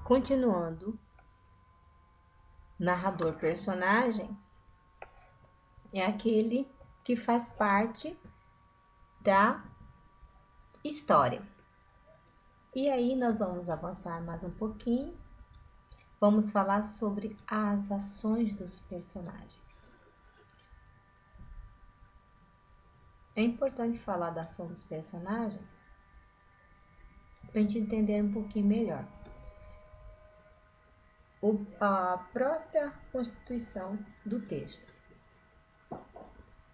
Continuando, narrador-personagem é aquele que faz parte da história. E aí nós vamos avançar mais um pouquinho. Vamos falar sobre as ações dos personagens. É importante falar da ação dos personagens para a gente entender um pouquinho melhor a própria constituição do texto.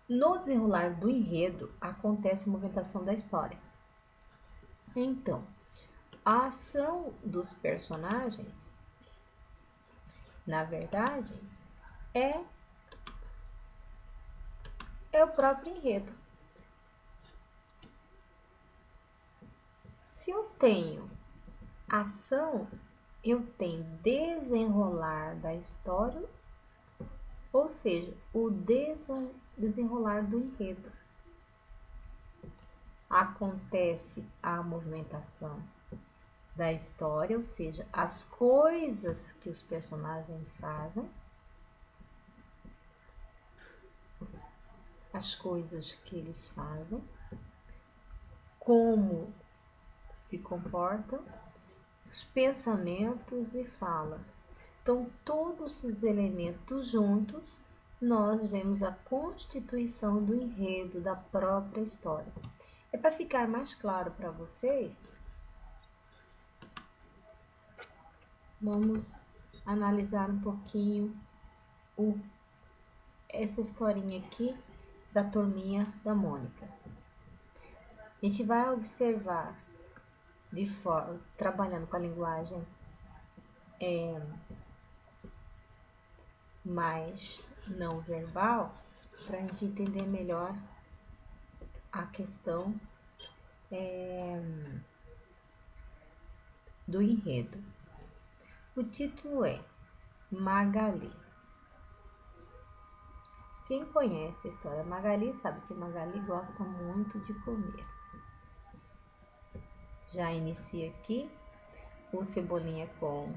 No desenrolar do enredo, acontece a movimentação da história. Então, a ação dos personagens, na verdade, é o próprio enredo. Se eu tenho ação, eu tenho desenrolar da história, ou seja, o desenrolar do enredo. Acontece a movimentação da história, ou seja, as coisas que os personagens fazem, as coisas que eles fazem, como se comportam, os pensamentos e falas. Então, todos esses elementos juntos, nós vemos a constituição do enredo da própria história. É para ficar mais claro para vocês, vamos analisar um pouquinho essa historinha aqui da Turminha da Mônica. A gente vai observar trabalhando com a linguagem mais não verbal, para a gente entender melhor a questão do enredo. O título é Magali. Quem conhece a história da Magali sabe que Magali gosta muito de comer. Já inicia aqui o Cebolinha com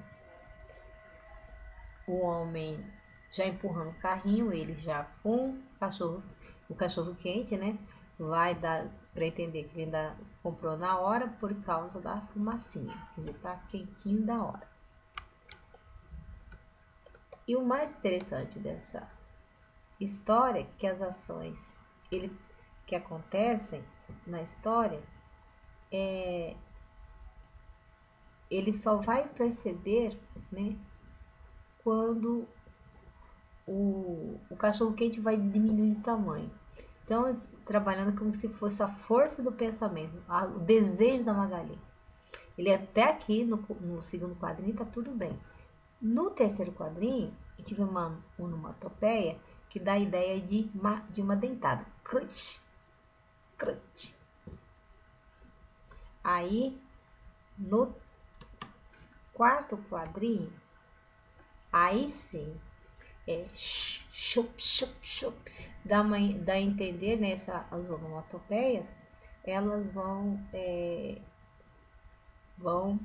o homem já empurrando o carrinho, ele já com o cachorro quente, né? Vai dar para entender que ele ainda comprou na hora por causa da fumacinha, quer dizer, tá quentinho da hora. E o mais interessante dessa história é que as ações que acontecem na história, ele só vai perceber, né, quando o cachorro quente vai diminuir de tamanho. Então, trabalhando como se fosse a força do pensamento, o desejo da Magali. Ele até aqui, no segundo quadrinho, tá tudo bem. No terceiro quadrinho, a gente vê uma onomatopeia que dá a ideia de uma dentada. Crunch, crunch. Aí, no quarto quadrinho, aí sim, chup, chup, chup. Dá a entender, né, as onomatopeias, elas vão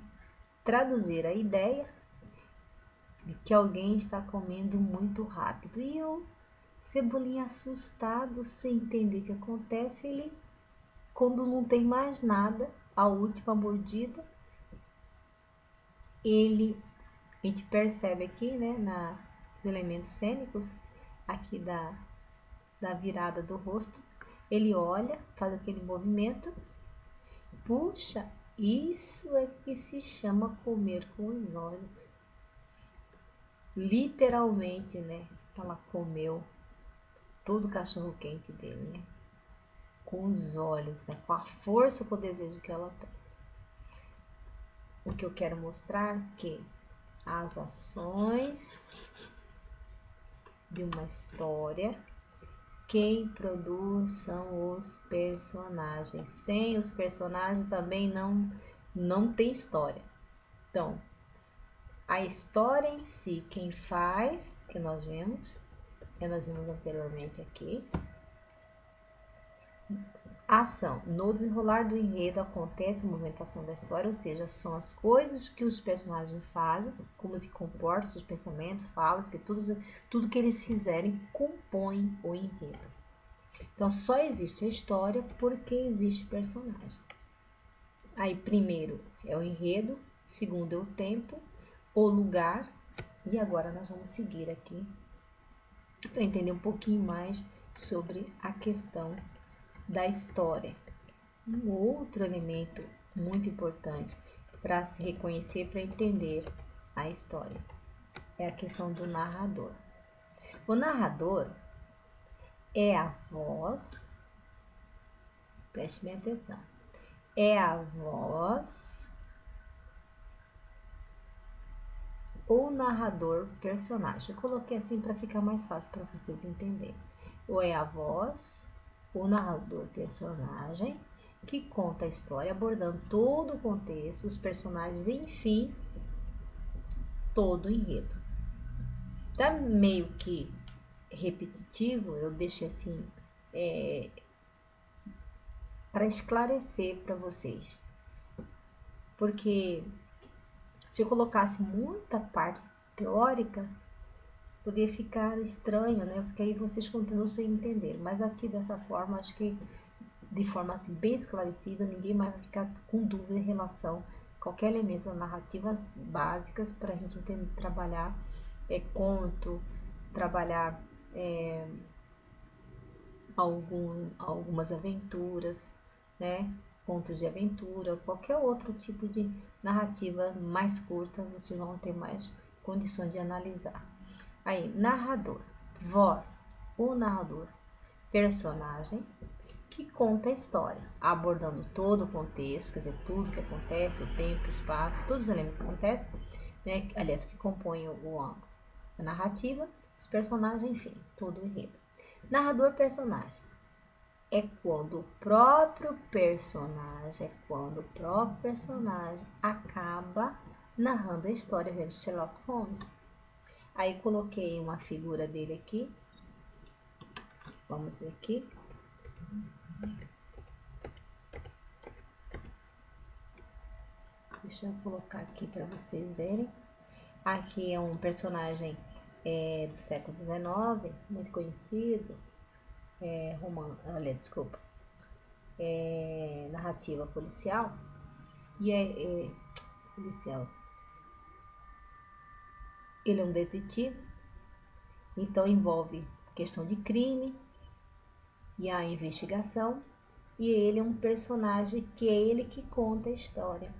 traduzir a ideia de que alguém está comendo muito rápido. E o Cebolinha, assustado, sem entender o que acontece, ele, quando não tem mais nada, a última mordida, a gente percebe aqui, né, nos elementos cênicos, aqui da virada do rosto, ele olha, faz aquele movimento, puxa, isso é que se chama comer com os olhos. Literalmente, né, ela comeu todo o cachorro quente dele, né, com os olhos, né, com a força, com o desejo que ela tem. O que eu quero mostrar é que as ações de uma história, quem produz são os personagens. Sem os personagens também não tem história. Então, a história em si, quem faz, que nós vimos anteriormente aqui, Ação. No desenrolar do enredo acontece a movimentação da história, ou seja, são as coisas que os personagens fazem, como se comportam, seus pensamentos, falas, que tudo que eles fizerem compõe o enredo. Então, só existe a história porque existe personagem. Aí, primeiro é o enredo, segundo é o tempo, o lugar, e agora nós vamos seguir aqui para entender um pouquinho mais sobre a questão da história. Um outro elemento muito importante para se reconhecer, para entender a história, é a questão do narrador. O narrador é a voz, preste bem atenção, é a voz ou narrador personagem. Eu coloquei assim para ficar mais fácil para vocês entenderem. Ou é a voz, o narrador personagem, que conta a história abordando todo o contexto, os personagens, enfim, todo o enredo. Tá meio que repetitivo, eu deixei assim para esclarecer para vocês, porque se eu colocasse muita parte teórica, poderia ficar estranho, né? Porque aí vocês continuam sem entender. Mas aqui dessa forma, acho que de forma assim bem esclarecida, ninguém mais vai ficar com dúvida em relação a qualquer elemento das narrativas básicas para a gente entender, trabalhar conto, trabalhar algumas aventuras, né? Contos de aventura, qualquer outro tipo de narrativa mais curta, vocês vão ter mais condições de analisar. Aí, narrador, voz, o narrador, personagem que conta a história, abordando todo o contexto, quer dizer, tudo que acontece, o tempo, o espaço, todos os elementos que acontecem, né? Aliás, que compõem a narrativa, os personagens, enfim, todo o enredo. Narrador personagem é quando o próprio personagem, acaba narrando a história, exemplo, Sherlock Holmes. Aí coloquei uma figura dele aqui. Vamos ver aqui. Deixa eu colocar aqui para vocês verem. Aqui é um personagem do século XIX, muito conhecido. Narrativa policial. E policial. Ele é um detetive. Então envolve questão de crime e a investigação. E ele é um personagem que é ele que conta a história.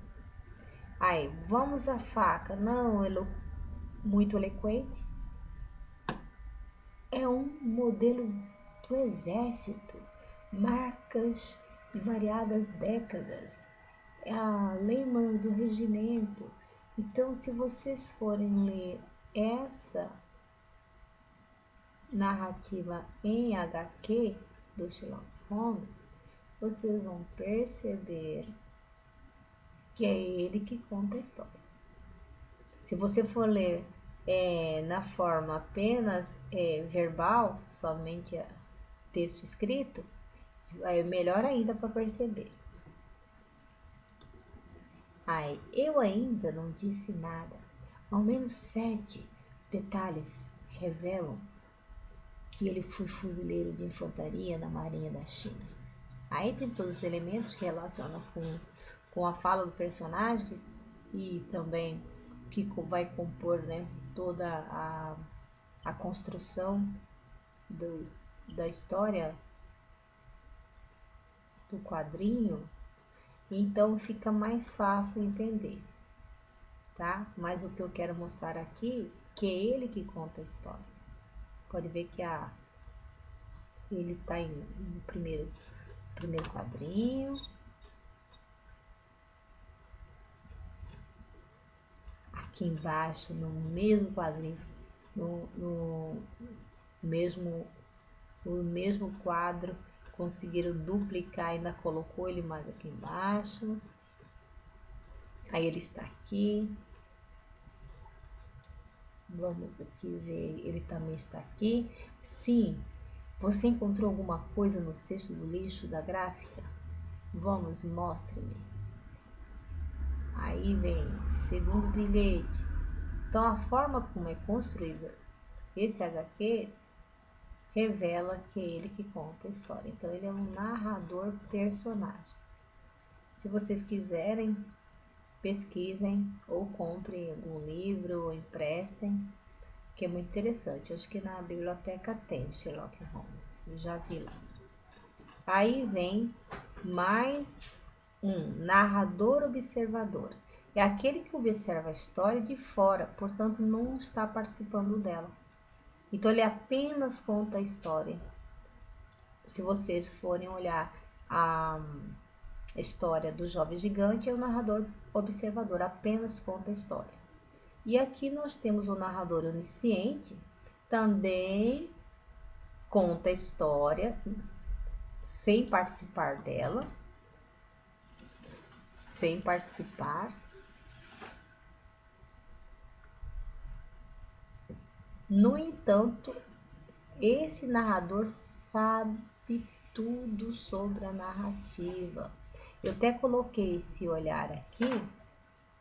Aí, vamos à faca. Não, ele é muito eloquente. É um modelo do exército. Marcas de variadas décadas. É a lema do regimento. Então, se vocês forem ler essa narrativa em HQ do Sherlock Holmes, vocês vão perceber que é ele que conta a história. Se você for ler na forma apenas verbal, somente texto escrito, é melhor ainda para perceber. Ai, eu ainda não disse nada. Ao menos 7 detalhes revelam que ele foi fuzileiro de infantaria na Marinha da China. Aí tem todos os elementos que relacionam com a fala do personagem e também que vai compor, né, toda a construção da história do quadrinho. Então fica mais fácil entender, tá? Mas o que eu quero mostrar aqui, que é ele que conta a história. Pode ver que ele está no primeiro quadrinho. Aqui embaixo, no mesmo quadrinho, no mesmo quadro, conseguiram duplicar, ainda colocou ele mais aqui embaixo. Aí ele está aqui. Vamos aqui ver, ele também está aqui. Sim, Você encontrou alguma coisa no cesto do lixo da gráfica? Vamos, mostre-me. Aí vem segundo bilhete. Então a forma como é construída esse HQ revela que é ele que conta a história. Então ele é um narrador personagem. Se vocês quiserem, pesquisem ou comprem algum livro ou emprestem, que é muito interessante. Eu acho que na biblioteca tem Sherlock Holmes, eu já vi lá. Aí vem mais um narrador observador. É aquele que observa a história de fora, portanto não está participando dela. Então ele apenas conta a história. Se vocês forem olhar a história do jovem gigante, é o narrador observador, apenas conta a história. E aqui nós temos o narrador onisciente, também conta a história sem participar dela, sem participar. No entanto, esse narrador sabe tudo sobre a narrativa. Eu até coloquei esse olhar aqui,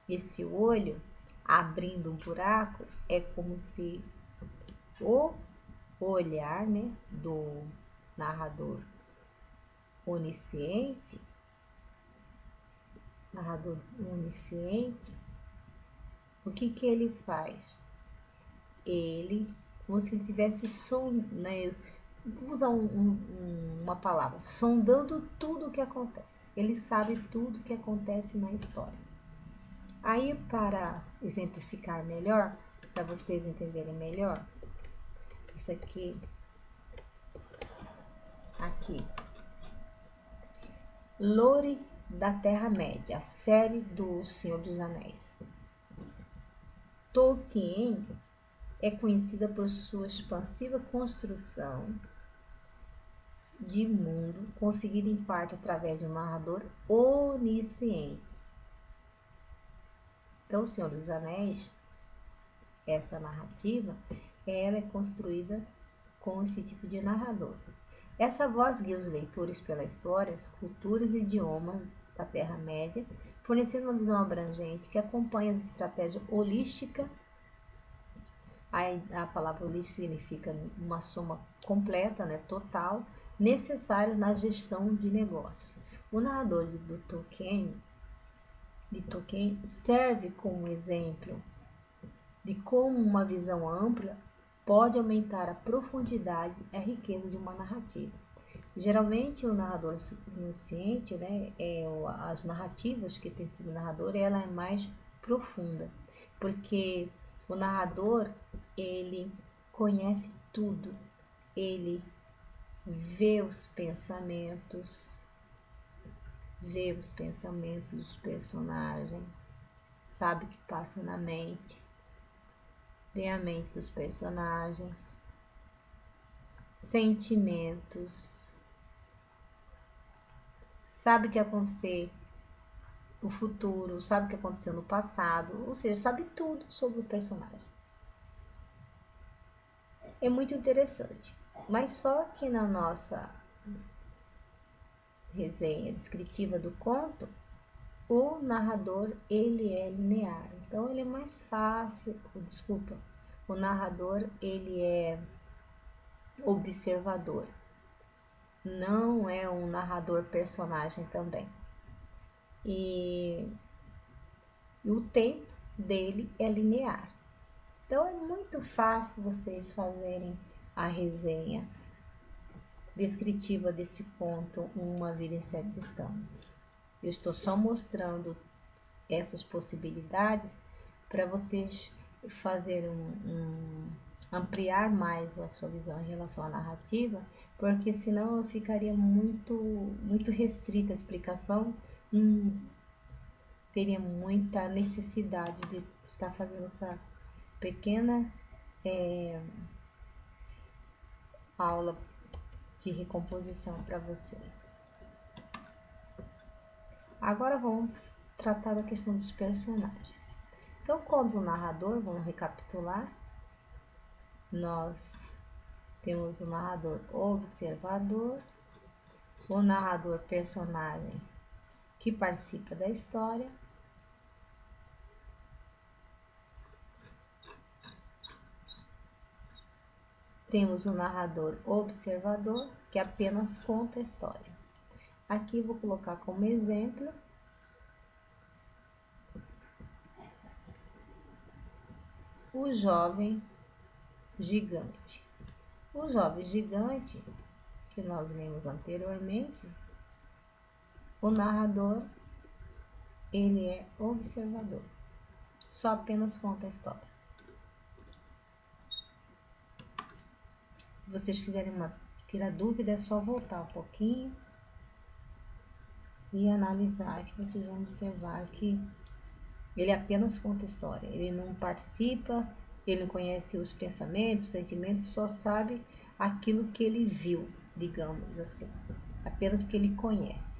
esse olho abrindo um buraco, é como se o olhar, né, do narrador onisciente, o que que ele faz? Ele, como se ele tivesse né, vou usar uma palavra, sondando tudo o que acontece. Ele sabe tudo o que acontece na história. Aí, para exemplificar melhor, para vocês entenderem melhor, isso aqui, Lore da Terra-média, a série do Senhor dos Anéis. Tolkien é conhecida por sua expansiva construção de mundo, conseguida em parte através de um narrador onisciente. Então, O Senhor dos Anéis, essa narrativa, ela é construída com esse tipo de narrador. Essa voz guia os leitores pela história, as culturas e idiomas da Terra-média, fornecendo uma visão abrangente que acompanha as estratégias holísticas. A palavra holística significa uma soma completa, né, total, necessária na gestão de negócios. O narrador de Tolkien serve como exemplo de como uma visão ampla pode aumentar a profundidade e a riqueza de uma narrativa. Geralmente o narrador onisciente, né, as narrativas que tem sido narrador, ela é mais profunda, porque o narrador, ele conhece tudo, ele vê os pensamentos dos personagens, sabe o que passa na mente, vê a mente dos personagens, sentimentos, sabe o que aconteceu no futuro, sabe o que aconteceu no passado, ou seja, sabe tudo sobre o personagem. É muito interessante, mas só que na nossa resenha descritiva do conto, o narrador ele é linear, então ele é mais fácil, o narrador ele é observador, não é um narrador personagem também. E o tempo dele é linear. Então é muito fácil vocês fazerem a resenha descritiva desse conto Uma Vida em Sete Estâncias. Eu estou só mostrando essas possibilidades para vocês fazerem ampliar mais a sua visão em relação à narrativa, porque senão eu ficaria muito restrita a explicação, não teria muita necessidade de estar fazendo essa pequena aula de recomposição para vocês. Agora vamos tratar da questão dos personagens. Então, como narrador, vamos recapitular, nós Temos o narrador observador, o narrador personagem que participa da história, temos o narrador observador, que apenas conta a história. Aqui vou colocar como exemplo o jovem gigante. O jovem gigante, que nós vimos anteriormente, o narrador, ele é observador, só apenas conta a história. Se vocês quiserem tirar dúvida, é só voltar um pouquinho e analisar, que vocês vão observar que ele apenas conta a história, ele não participa, ele não conhece os pensamentos, os sentimentos, só sabe aquilo que ele viu, digamos assim, apenas que ele conhece.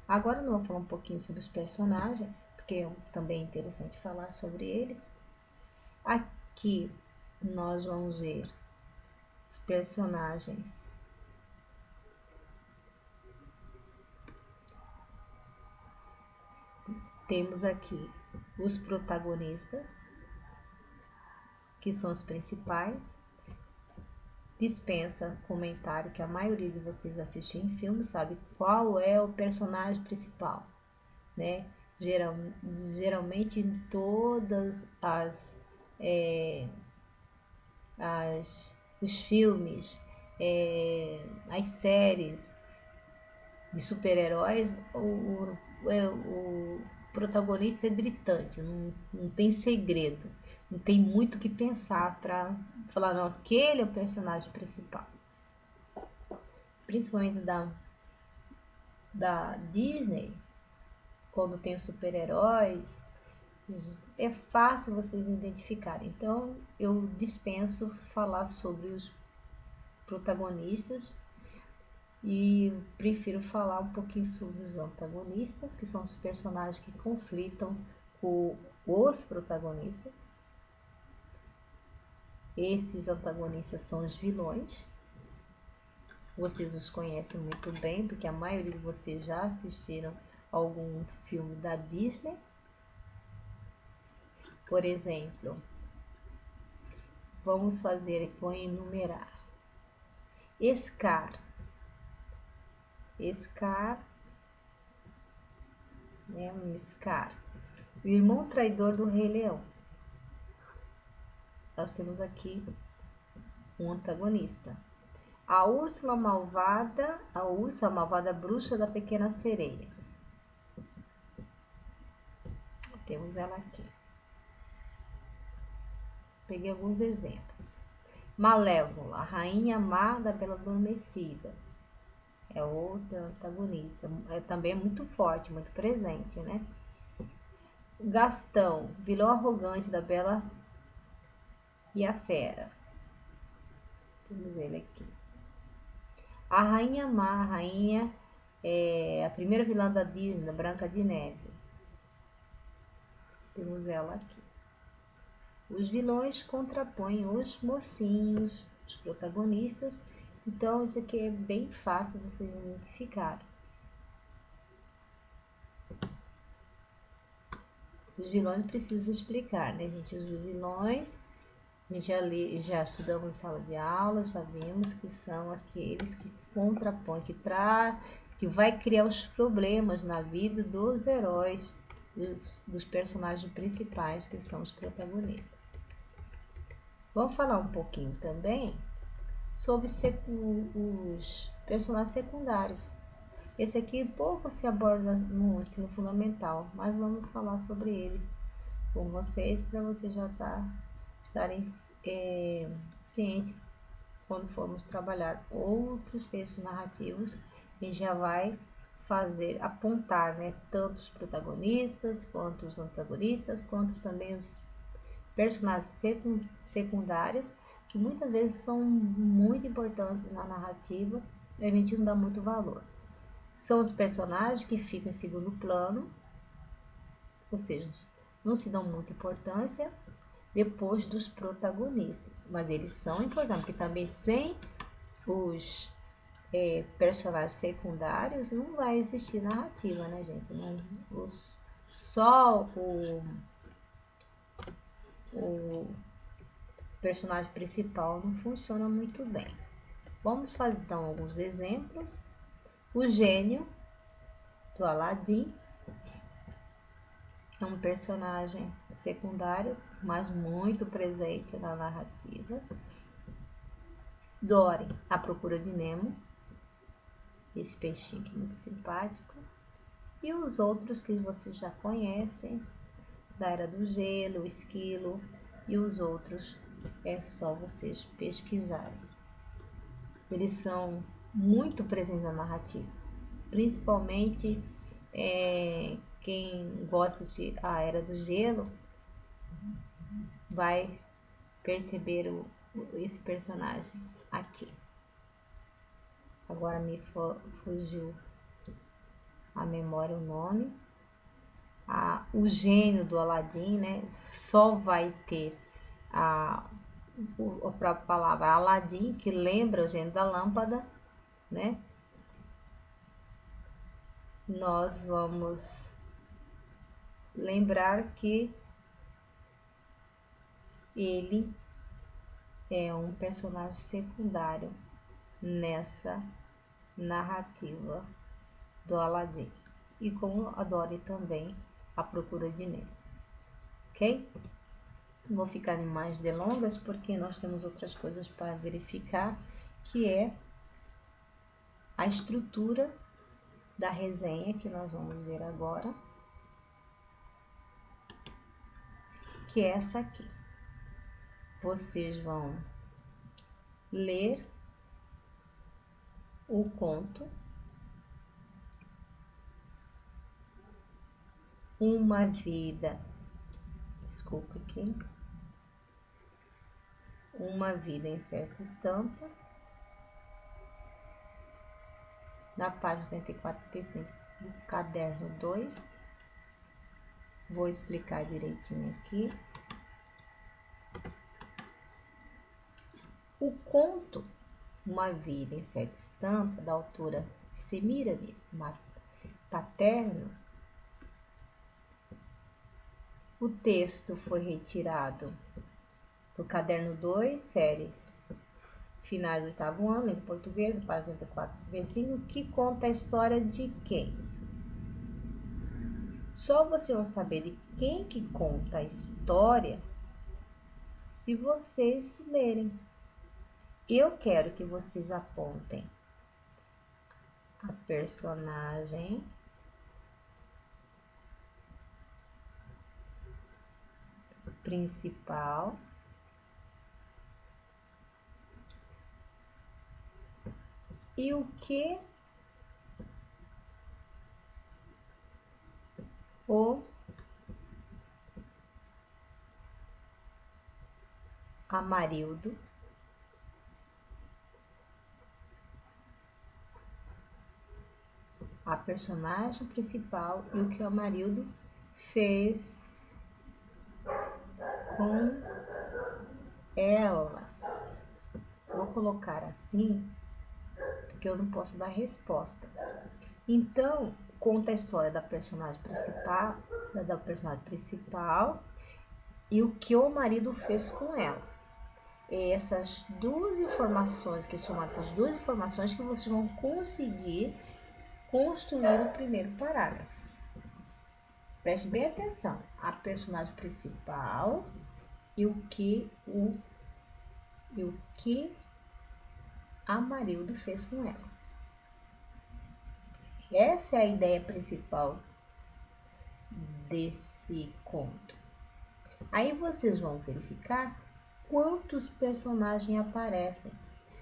Agora eu vou falar um pouquinho sobre os personagens, porque também é interessante falar sobre eles. Aqui nós vamos ver os personagens temos aqui os protagonistas, que são os principais. Dispensa comentário que a maioria de vocês assistem em filme sabe qual é o personagem principal, né? Geralmente em todas os filmes, as séries de super-heróis, o protagonista é gritante, não tem segredo, não tem muito o que pensar para falar, não, aquele é o personagem principal. Principalmente da Disney, quando tem os super-heróis, é fácil vocês identificarem. Então, eu dispenso falar sobre os protagonistas e prefiro falar um pouquinho sobre os antagonistas, que são os personagens que conflitam com os protagonistas. Esses antagonistas são os vilões. Vocês os conhecem muito bem, porque a maioria de vocês já assistiram algum filme da Disney. Por exemplo, vamos fazer aqui, vou enumerar. Scar, né, Scar, o irmão traidor do Rei Leão. Nós temos aqui um antagonista. A ursa malvada bruxa da Pequena Sereia. Temos ela aqui. Peguei alguns exemplos. Malévola, a rainha má da Bela Adormecida. É outra antagonista. Também é muito forte, muito presente, né? Gastão, vilão arrogante da Bela e a Fera. Temos ele aqui. A rainha má, a primeira vilã da Disney, da Branca de Neve. Temos ela aqui. Os vilões contrapõem os mocinhos, os protagonistas. Então, isso aqui é bem fácil vocês identificarem. Os vilões precisam explicar, né, gente? Os vilões, a gente já estudamos em sala de aula, já vimos que são aqueles que contrapõem, que vai criar os problemas na vida dos heróis, dos personagens principais, que são os protagonistas. Vamos falar um pouquinho também sobre os personagens secundários. Esse aqui pouco se aborda no ensino fundamental, mas vamos falar sobre ele com vocês, para vocês já estarem cientes quando formos trabalhar outros textos narrativos. A gente já vai apontar, né, tanto os protagonistas, quanto os antagonistas, quanto também os personagens secundários, que muitas vezes são muito importantes na narrativa e a gente não dá muito valor. São os personagens que ficam em segundo plano, ou seja, não se dão muita importância. depois dos protagonistas. Mas eles são importantes, porque também sem os personagens secundários não vai existir narrativa, né, gente? Não, só o personagem principal não funciona muito bem. Vamos fazer então alguns exemplos. O gênio do Aladim é um personagem secundário, mas muito presente na narrativa. Dory, A Procura de Nemo, esse peixinho aqui muito simpático. E os outros que vocês já conhecem, da Era do Gelo, o Esquilo, e os outros é só vocês pesquisarem. Eles são muito presentes na narrativa, principalmente quem gosta de A Era do Gelo vai perceber esse personagem aqui. Agora me fugiu a memória o nome. O gênio do Aladim, né? Só vai ter a própria palavra Aladim, que lembra o gênio da lâmpada, né? Nós vamos lembrar que ele é um personagem secundário nessa narrativa do Aladim. E como a Dory também, A Procura de Nemo. Ok? Não vou ficar em mais delongas, porque nós temos outras coisas para verificar, que é a estrutura da resenha que nós vamos ver agora, que é essa aqui. Vocês vão ler o conto Uma Vida, desculpa aqui, Uma Vida em Certa Estampa, na página 84 e 85 do caderno 2. Vou explicar direitinho aqui. O conto Uma Vida em Certa Estampa, da autora Semiramis Paterno, o texto foi retirado do caderno 2, séries finais do 8º ano, em português, página 84, versículo, que conta a história de quem? Só vocês vão saber de quem que conta a história se vocês lerem. Eu quero que vocês apontem a personagem principal e o que o Amarildo a personagem principal e o que o Amarildo fez com ela. Vou colocar assim, porque eu não posso dar resposta. Então, conta a história da personagem principal e o que o marido fez com ela. Essas duas informações, que somadas essas duas informações, que vocês vão conseguir construir o primeiro parágrafo. Preste bem atenção. A personagem principal e o que Amarildo fez com ela. Essa é a ideia principal desse conto. Aí vocês vão verificar quantos personagens aparecem.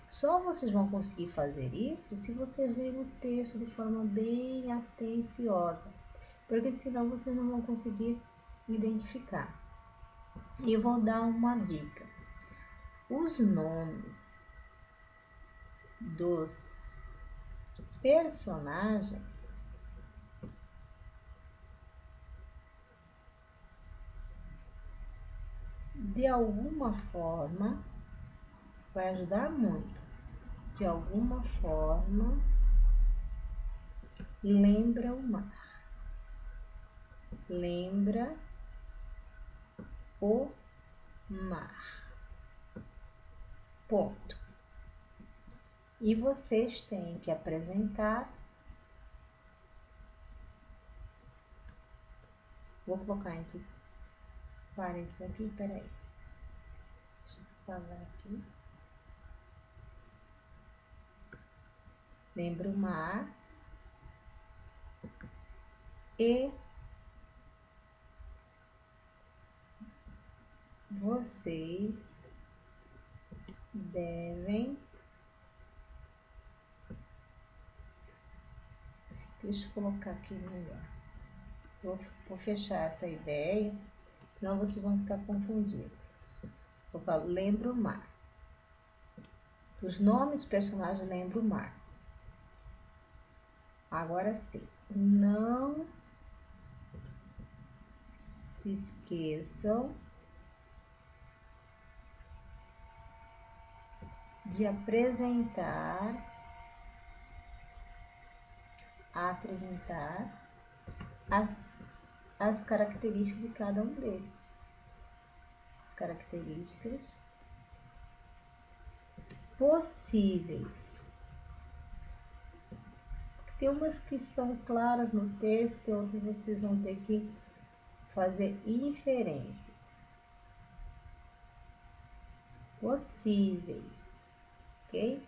Só vocês vão conseguir fazer isso se vocês lerem o texto de forma bem atenciosa, porque senão vocês não vão conseguir identificar. E eu vou dar uma dica. Os nomes dos personagens de alguma forma, vai ajudar muito. De alguma forma, lembra o mar. Lembra o mar. Ponto. E vocês têm que apresentar. Vou colocar entre parênteses aqui, peraí. Deixa eu falar aqui. Lembra o mar. E vocês devem. Deixa eu colocar aqui melhor. Vou fechar essa ideia, senão vocês vão ficar confundidos. Vou falar, lembra o mar. Os nomes dos personagens lembram o mar. Agora sim, não se esqueçam de apresentar as características de cada um deles. As características possíveis. Tem umas que estão claras no texto, e outras vocês vão ter que fazer inferências. Possíveis, ok?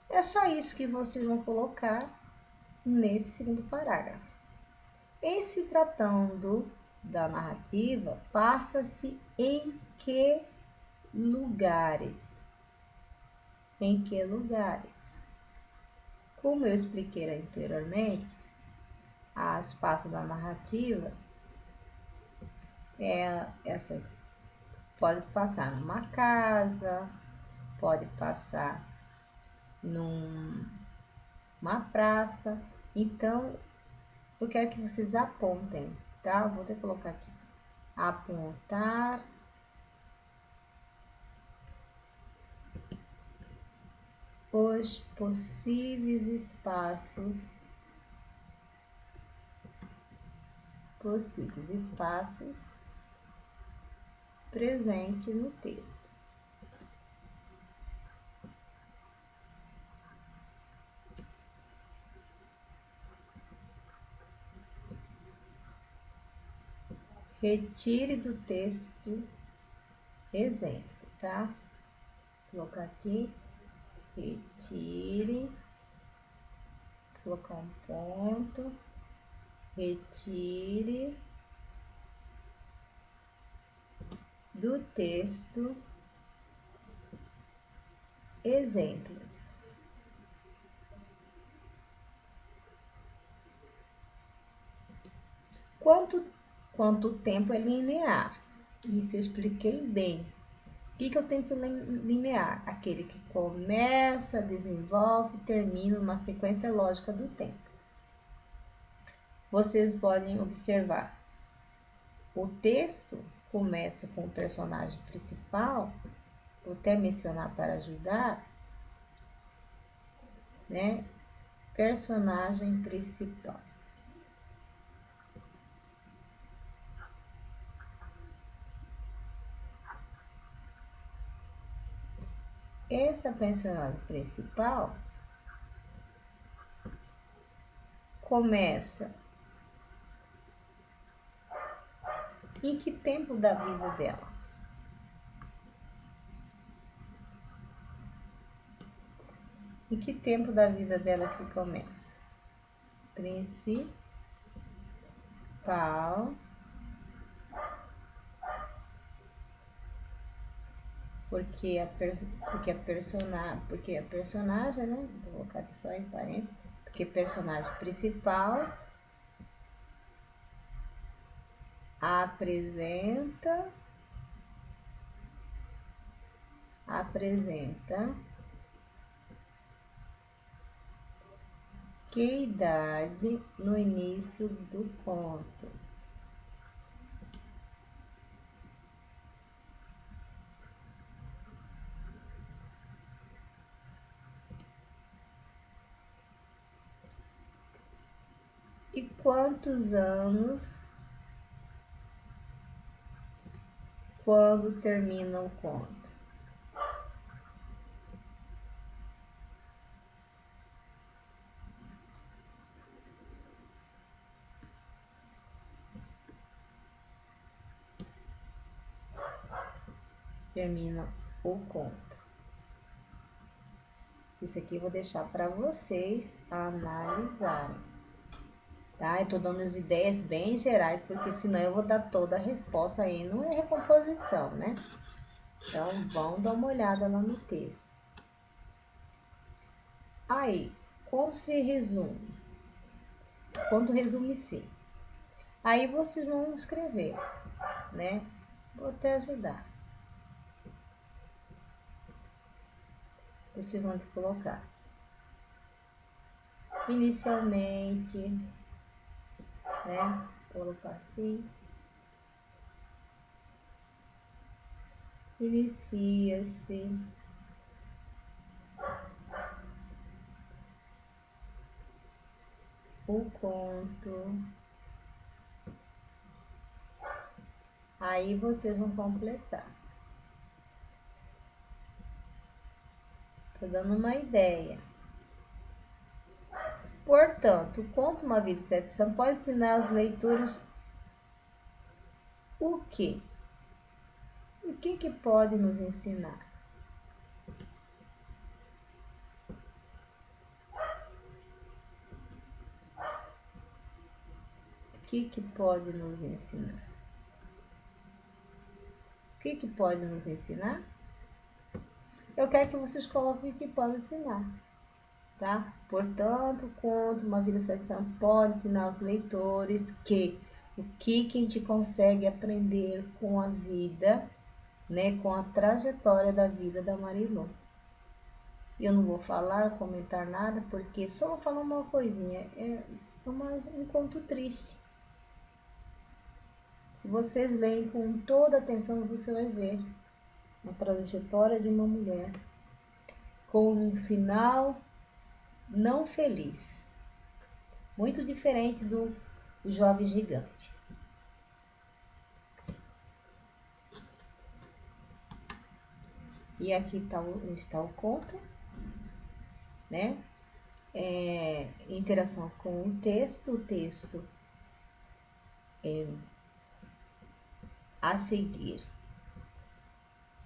É só isso que vocês vão colocar nesse segundo parágrafo. Em se tratando da narrativa, passa-se em que lugares? Em que lugares? Como eu expliquei anteriormente, o espaço da narrativa essas pode passar numa casa, pode passar numa praça. Então, eu quero que vocês apontem, tá? Vou até colocar aqui. Apontar os possíveis espaços presentes no texto. Retire do texto exemplo, tá? Vou colocar aqui, retire, vou colocar um ponto, retire do texto exemplos. Quanto tempo é linear? Isso eu expliquei bem. O que é o tempo linear? Aquele que começa, desenvolve e termina uma sequência lógica do tempo. Vocês podem observar. O texto começa com o personagem principal, vou até mencionar para ajudar, né? Personagem principal. Essa personagem principal começa em que tempo da vida dela? Em que tempo da vida dela que começa? Principal. Porque a personagem, né? Vou colocar aqui só em parênteses. Porque personagem principal apresenta que idade no início do conto? E quantos anos quando termina o conto? Termina o conto. Isso aqui eu vou deixar para vocês analisarem, tá? Eu tô dando as ideias bem gerais, porque senão eu vou dar toda a resposta aí, não é recomposição, né? Então, vão dar uma olhada lá no texto. Aí, como se resume? Conto resume-se. Aí vocês vão escrever, né? Vou até ajudar. Vocês vão colocar. Inicialmente, né? Colocar assim. Inicia-se. O conto. Aí vocês vão completar. Tô dando uma ideia. Portanto, o conto Uma Vida de Sete São pode ensinar aos leitores o quê? O que pode nos ensinar? O que pode nos ensinar? O que pode nos ensinar? Eu quero que vocês coloquem o que pode ensinar, tá? Portanto, o conto Uma Vida de Sete São pode ensinar aos leitores o que a gente consegue aprender com a vida, né? Com a trajetória da vida da Marilu. Eu não vou falar, comentar nada, porque só vou falar uma coisinha. É um conto triste. Se vocês leem com toda atenção, você vai ver a trajetória de uma mulher com um final não feliz. Muito diferente do Jovem Gigante. E aqui está o conto, né? Interação com o texto a seguir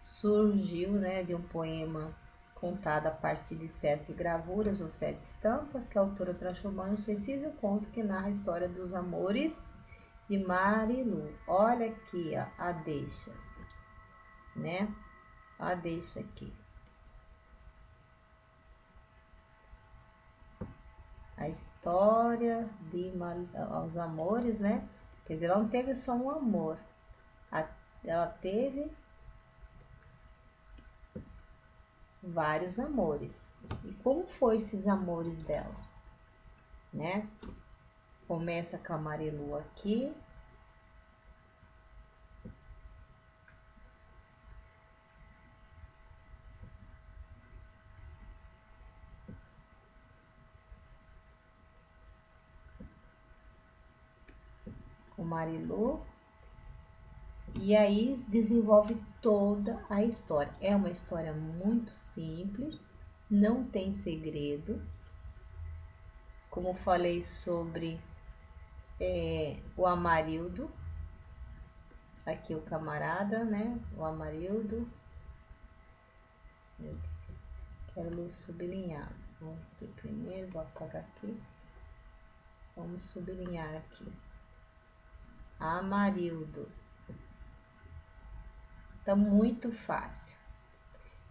surgiu, né, de um poema contado a partir de 7 gravuras ou 7 estampas que a autora transformou em um sensível conto que narra a história dos amores de Marilu. Olha aqui a deixa, né? A deixa aqui. A história de os amores, né? Quer dizer, ela não teve só um amor, ela teve vários amores. E como foi esses amores dela, né? Começa com a Marilu aqui. Com Marilu. E aí desenvolve toda a história. É uma história muito simples, não tem segredo. Como falei sobre o Amarildo, aqui o camarada, né? O Amarildo. Eu quero sublinhar. Vou aqui primeiro, vou apagar aqui. Vamos sublinhar aqui. Amarildo. Tá muito fácil.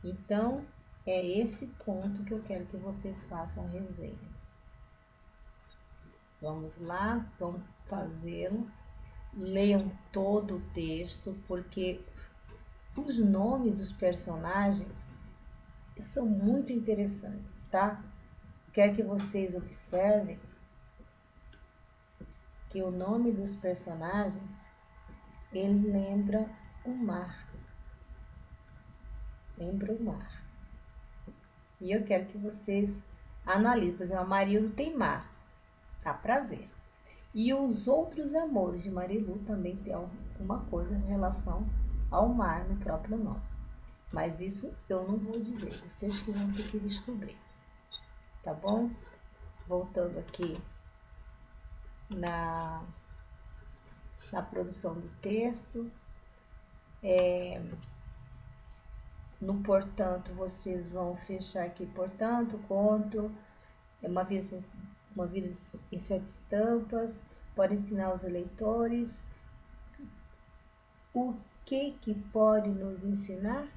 Então, é esse ponto que eu quero que vocês façam a resenha. Vamos lá, vamos fazê-lo. Leiam todo o texto, porque os nomes dos personagens são muito interessantes, tá? Quero que vocês observem que o nome dos personagens, ele lembra o mar. Lembra o mar. E eu quero que vocês analisem. Por exemplo, a Marildo tem mar. Dá pra ver. E os outros amores de Marilu também tem alguma coisa em relação ao mar no próprio nome. Mas isso eu não vou dizer, vocês que vão ter que descobrir. Tá bom? Voltando aqui na produção do texto. No portanto, vocês vão fechar aqui, portanto, conto, uma vida em 7 estampas, pode ensinar os leitores. O que pode nos ensinar?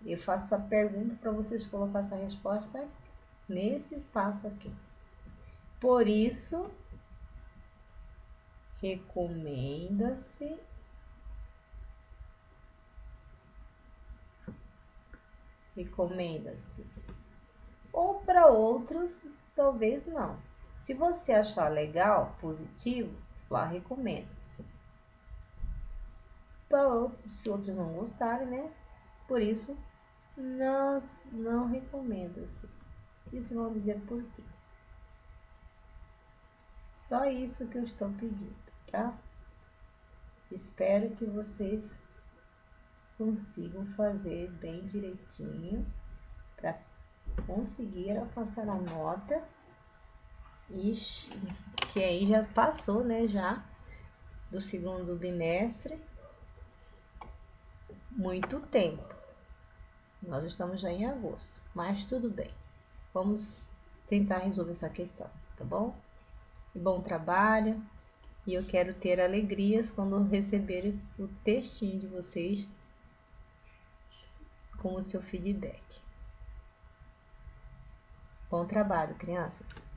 Eu faço a pergunta para vocês colocar essa resposta nesse espaço aqui. Por isso, recomenda-se ou para outros, talvez não. Se você achar legal, positivo, lá recomenda-se. Para outros, se outros não gostarem, né? Por isso, não recomenda-se. Isso vão dizer por quê. Só isso que eu estou pedindo, tá? Espero que vocês consigam fazer bem direitinho para conseguir alcançar a nota. Ixi, que aí já passou, né? Já do segundo bimestre. Muito tempo. Nós estamos já em agosto, mas tudo bem. Vamos tentar resolver essa questão, tá bom? E bom trabalho. E eu quero ter alegrias quando receber o textinho de vocês com o seu feedback. Bom trabalho, crianças!